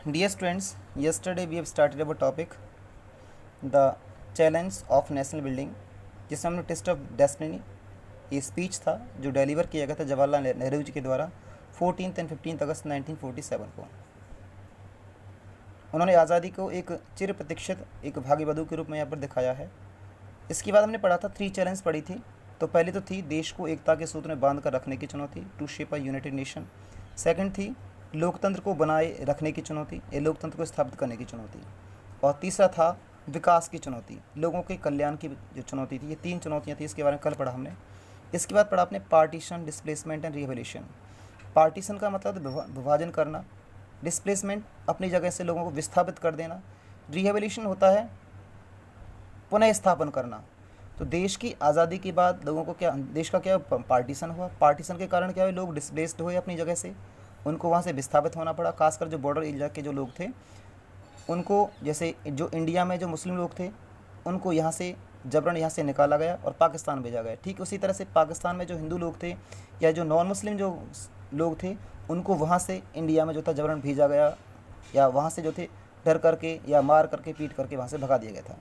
Dear students, yesterday we have started our topic the challenge of national building, जिसमें हमने test of destiny ये speech था जो deliver किया गया था जवाहरलाल नेहरू जी के द्वारा 14 एंड 15 अगस्त 1947 को। उन्होंने आज़ादी को एक चिर प्रतीक्षित एक भाग्य वधू के रूप में यहाँ पर दिखाया है। इसके बाद हमने पढ़ा था 3 चैलेंज पढ़ी थी। तो पहली तो थी देश को एकता के सूत्र में बांध कर रखने की चुनौती, to shape a united nation. Second थी लोकतंत्र को बनाए रखने की चुनौती, ये लोकतंत्र को स्थापित करने की चुनौती। और तीसरा था विकास की चुनौती, लोगों के कल्याण की जो चुनौती थी। ये 3 चुनौतियाँ थी, इसके बारे में कल पढ़ा हमने। इसके बाद पढ़ा आपने partition, displacement and rehabilitation. Partition का मतलब विभाजन करना, डिस्प्लेसमेंट अपनी जगह से लोगों को विस्थापित कर देना, रिहेबिलिटेशन होता है पुनः स्थापन करना। तो देश की आज़ादी के बाद लोगों को क्या, देश का क्या पार्टीशन हुआ, पार्टीशन के कारण क्या हुआ, लोग डिस्प्लेस्ड हुए अपनी जगह से, उनको वहाँ से विस्थापित होना पड़ा। खासकर जो बॉर्डर एरिया के जो लोग थे उनको, जैसे जो इंडिया में जो मुस्लिम लोग थे उनको यहाँ से जबरन यहाँ से निकाला गया और पाकिस्तान भेजा गया। ठीक उसी तरह से पाकिस्तान में जो हिंदू लोग थे या जो नॉन मुस्लिम जो लोग थे उनको वहाँ से इंडिया में जो था जबरन भेजा गया, या वहाँ से जो थे डर करके या मार करके पीट करके वहाँ से भगा दिया गया था।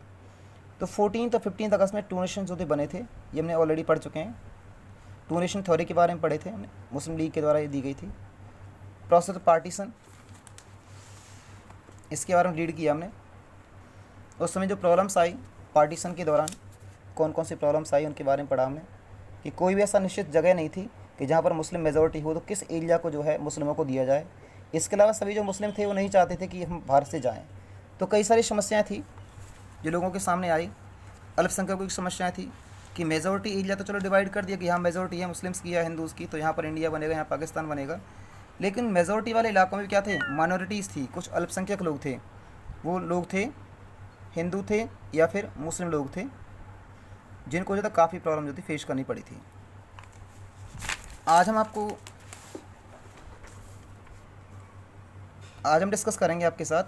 तो 14 और 15 अगस्त में 2 नेशन जो थे बने थे, ये हमने ऑलरेडी पढ़ चुके हैं। 2 नेशन थ्योरी के बारे में पढ़े थे हमने, मुस्लिम लीग के द्वारा ये दी गई थी। प्रोसेस ऑफ पार्टीशन, इसके बारे में रीड किया हमने। उस समय जो प्रॉब्लम्स आई पार्टीशन के दौरान, कौन कौन सी प्रॉब्लम्स आई उनके बारे में पढ़ा हमने, कि कोई भी ऐसा निश्चित जगह नहीं थी कि जहाँ पर मुस्लिम मेजॉरिटी हो तो किस एरिया को जो है मुस्लिमों को दिया जाए। इसके अलावा सभी जो मुस्लिम थे वो नहीं चाहते थे कि हम भारत से जाएँ। तो कई सारी समस्याएँ थी जो लोगों के सामने आई। अल्पसंख्यकों की समस्याएँ थी कि मेजॉरिटी एरिया तो चलो डिवाइड कर दिया कि यहाँ मेजॉरिटी है मुस्लिम्स की या हिंदूज़ की, तो यहाँ पर इंडिया बनेगा, यहाँ पाकिस्तान बनेगा। लेकिन मेजॉरिटी वाले इलाकों में क्या थे, माइनॉरिटीज़ थी, कुछ अल्पसंख्यक लोग थे। वो लोग थे हिंदू थे या फिर मुस्लिम लोग थे, जिनको जो था काफ़ी प्रॉब्लम जो थी फेस करनी पड़ी थी। आज हम डिस्कस करेंगे आपके साथ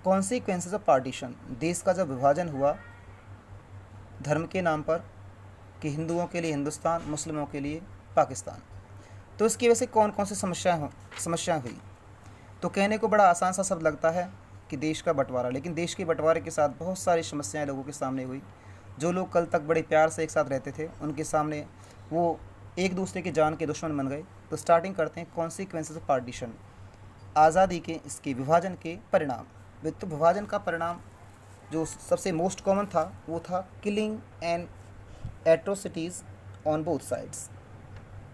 कॉन्सिक्वेंसेस ऑफ पार्टीशन। देश का जब विभाजन हुआ धर्म के नाम पर, कि हिंदुओं के लिए हिंदुस्तान, मुस्लिमों के लिए पाकिस्तान, तो इसकी वजह से कौन कौन सी समस्याएं हुई। तो कहने को बड़ा आसान सा शब्द लगता है कि देश का बंटवारा, लेकिन देश के बंटवारे के साथ बहुत सारी समस्याएं लोगों के सामने हुई। जो लोग कल तक बड़े प्यार से एक साथ रहते थे उनके सामने वो एक दूसरे के जान के दुश्मन बन गए। तो स्टार्टिंग करते हैं कॉन्सिक्वेंसेस ऑफ पार्टीशन, आज़ादी के इसके विभाजन के परिणाम। तो विभाजन का परिणाम जो सबसे मोस्ट कॉमन था वो था killing and atrocities on both sides.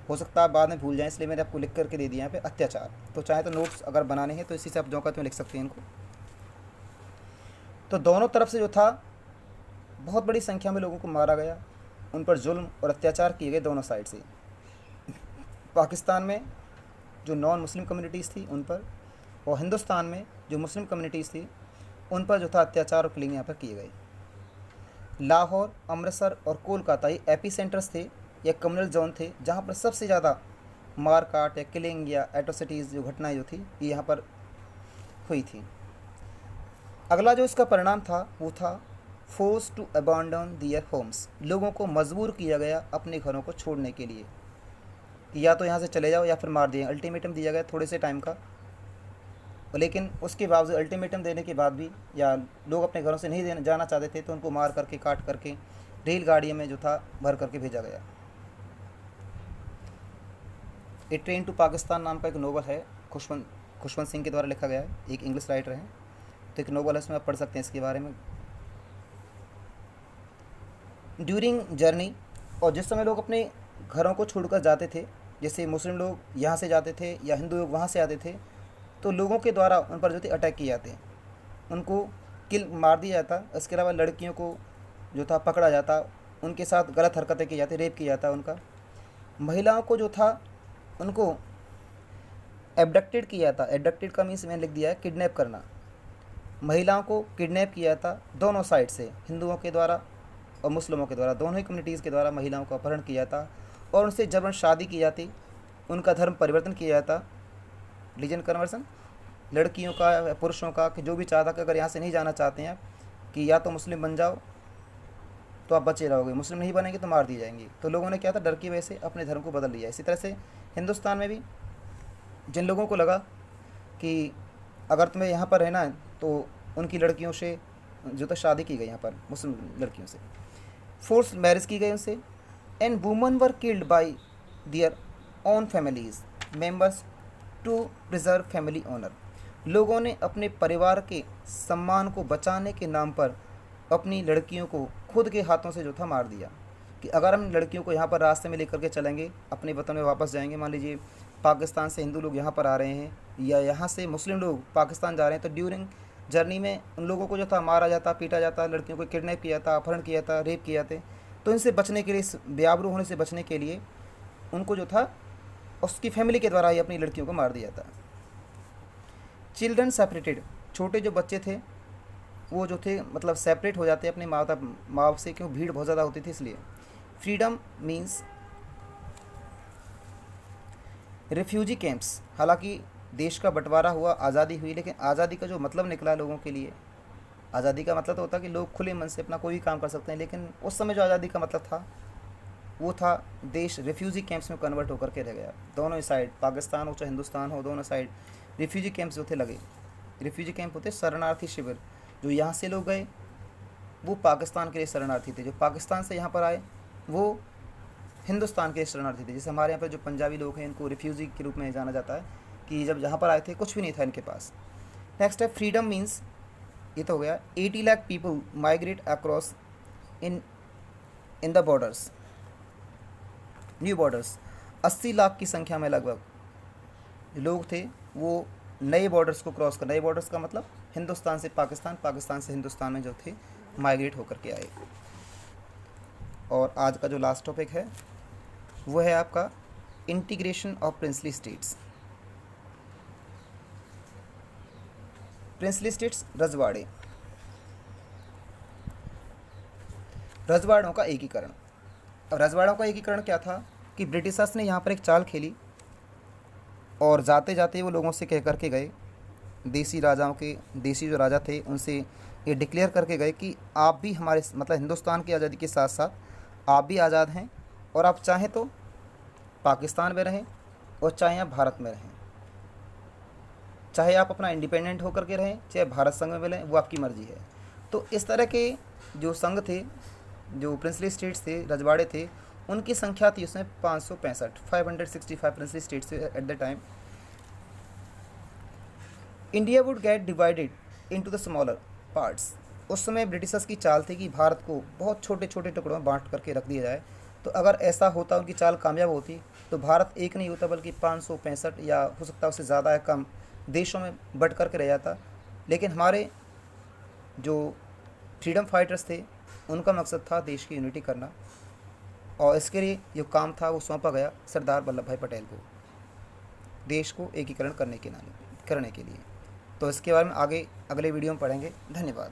हो सकता है आप बाद में भूल जाएं, इसलिए मैंने आपको लिख करके दे दिया यहाँ पे अत्याचार। तो चाहे तो नोट्स अगर बनाने हैं तो इसी से आप जो कहते हैं लिख सकते हैं इनको। तो दोनों तरफ से जो था बहुत बड़ी संख्या में लोगों को मारा गया, उन पर जुल्म और अत्याचार किए गए दोनों साइड से। पाकिस्तान में जो नॉन मुस्लिम कम्युनिटीज़ थी उन पर, और हिंदुस्तान में जो मुस्लिम कम्युनिटीज़ थी उन पर जो था अत्याचार और किलिंग यहाँ पर किए गए। लाहौर, अमृतसर और कोलकाता ये एपी सेंटर्स थे या कम्युनल जोन थे जहाँ पर सबसे ज़्यादा मार काट या किलिंग या एट्रोसिटीज़ जो घटनाएं जो थी ये यहाँ पर हुई थी। अगला जो इसका परिणाम था वो था force to abandon their homes. लोगों को मजबूर किया गया अपने घरों को छोड़ने के लिए, कि या तो यहाँ से चले जाओ या फिर मार दिए। अल्टीमेटम दिया गया थोड़े से टाइम का, लेकिन उसके बावजूद अल्टीमेटम देने के बाद भी या लोग अपने घरों से नहीं जाना चाहते थे तो उनको मार करके काट करके रेलगाड़ियों में जो था भर करके भेजा गया। ए ट्रेन टू पाकिस्तान नाम का एक नोवेल है, खुशवंत सिंह के द्वारा लिखा गया है, एक इंग्लिश राइटर हैं। तो एक नोवेल है, उसमें आप पढ़ सकते हैं इसके बारे में। ड्यूरिंग जर्नी, और जिस समय लोग अपने घरों को छोड़कर जाते थे, जैसे मुस्लिम लोग यहाँ से जाते थे या हिंदू लोग वहाँ से आते थे, तो लोगों के द्वारा उन पर जो थे अटैक किए जाते, उनको मार दिया जाता। इसके अलावा लड़कियों को जो था पकड़ा जाता, उनके साथ गलत हरकतें की जाती, रेप किया जाता उनका। महिलाओं को जो था उनको एबडक्टेड किया जाता। एबडक्टेड का मीन्स मैंने लिख दिया है किडनैप करना। महिलाओं को किडनैप किया जाता दोनों साइड से, हिंदुओं के द्वारा और मुस्लिमों के द्वारा, दोनों ही कम्युनिटीज़ के द्वारा महिलाओं का अपहरण किया जाता और उनसे जबरन शादी की जाती, उनका धर्म परिवर्तन किया जाता, रिलीजन कन्वर्सन, लड़कियों का पुरुषों का, कि जो भी चाहता कि अगर यहाँ से नहीं जाना चाहते हैं कि या तो मुस्लिम बन जाओ तो आप बचे रहोगे, मुस्लिम नहीं बनेंगे तो मार दिए जाएंगे। तो लोगों ने क्या था, डर की वजह से अपने धर्म को बदल लिया। इसी तरह से हिंदुस्तान में भी जिन लोगों को लगा कि अगर तुम्हें यहाँ पर रहना है तो उनकी लड़कियों से जो तो शादी की गई यहाँ पर मुस्लिम लड़कियों से, फोर्स मैरिज की गई उनसे। And woman were killed by their own families members to preserve family honour. लोगों ने अपने परिवार के सम्मान को बचाने के नाम पर अपनी लड़कियों को खुद के हाथों से जो था मार दिया। कि अगर हम लड़कियों को यहाँ पर रास्ते में लेकर के चलेंगे, अपने वतन में वापस जाएंगे, मान लीजिए पाकिस्तान से हिंदू लोग यहाँ पर आ रहे हैं या यहाँ से मुस्लिम लोग पाकिस्तान जा रहे हैं, तो ड्यूरिंग जर्नी में उन लोगों को जो था मारा जाता, पीटा जाता, लड़कियों को किडनैप किया था, अपहरण किया था, रेप किया था। तो इनसे बचने के लिए, इस बेआबरू होने से बचने के लिए उनको जो था उसकी फैमिली के द्वारा ही अपनी लड़कियों को मार दिया था। चिल्ड्रन सेपरेटेड, छोटे जो बच्चे थे वो जो थे मतलब सेपरेट हो जाते अपने माँ बाप से, क्यों भीड़ बहुत ज़्यादा होती थी इसलिए। फ्रीडम मीन्स रिफ्यूजी कैंप्स, हालांकि देश का बंटवारा हुआ, आज़ादी हुई, लेकिन आज़ादी का जो मतलब निकला लोगों के लिए, आज़ादी का मतलब तो होता है कि लोग खुले मन से अपना कोई भी काम कर सकते हैं, लेकिन उस समय जो आज़ादी का मतलब था वो था देश रिफ्यूजी कैंप्स में कन्वर्ट होकर के रह गया। दोनों ही साइड, पाकिस्तान हो चाहे हिंदुस्तान हो, दोनों साइड रिफ्यूजी कैंप्स जो थे लगे। रिफ्यूजी कैंप होते शरणार्थी शिविर, जो यहाँ से लोग गए वो पाकिस्तान के लिए शरणार्थी थे, जो पाकिस्तान से यहाँ पर आए वो हिंदुस्तान के शरणार्थी थे। जैसे हमारे यहाँ पर जो पंजाबी लोग हैं इनको रिफ्यूजी के रूप में जाना जाता है कि जब यहाँ पर आए थे कुछ भी नहीं था इनके पास। नेक्स्ट है फ्रीडम मीन्स, ये तो हो गया, 80 lakh people migrate across in the borders, new borders. 80 lakh की संख्या में लगभग लोग थे वो नए बॉर्डर्स को क्रॉस कर, नए बॉर्डर्स का मतलब हिंदुस्तान से पाकिस्तान, पाकिस्तान से हिंदुस्तान में जो थे माइग्रेट होकर के आए। और आज का जो लास्ट टॉपिक है वो है आपका integration of princely states. Princely states रजवाड़े, रजवाड़ों का एकीकरण। अब रजवाड़ों का एकीकरण क्या था कि ब्रिटिशर्स ने यहाँ पर एक चाल खेली और जाते जाते वो लोगों से कह करके गए, देसी राजाओं के, देसी जो राजा थे उनसे ये डिक्लेयर करके गए कि आप भी हमारे मतलब हिंदुस्तान की आज़ादी के साथ साथ आप भी आज़ाद हैं और आप चाहें तो पाकिस्तान में रहें और चाहे आप भारत में रहें, चाहे आप अपना इंडिपेंडेंट होकर के रहें, चाहे भारत संघ में मिलें, वो आपकी मर्ज़ी है। तो इस तरह के जो संघ थे, जो प्रिंसली स्टेट्स थे, रजवाड़े थे, उनकी संख्या थी उसमें 565 प्रिंसली स्टेट्स थे at the time. India would get divided into the smaller parts. उस समय ब्रिटिशर्स की चाल थी कि भारत को बहुत छोटे छोटे टुकड़ों में बांट करके रख दिया जाए। तो अगर ऐसा होता, उनकी चाल कामयाब होती, तो भारत एक नहीं होता बल्कि 565 या हो सकता है उससे ज़्यादा या कम देशों में बट करके रह जाता। लेकिन हमारे जो फ्रीडम फाइटर्स थे उनका मकसद था देश की यूनिटी करना, और इसके लिए जो काम था वो सौंपा गया सरदार वल्लभ भाई पटेल को, देश को एकीकरण करने के लिए। तो इसके बारे में आगे अगले वीडियो में पढ़ेंगे। धन्यवाद।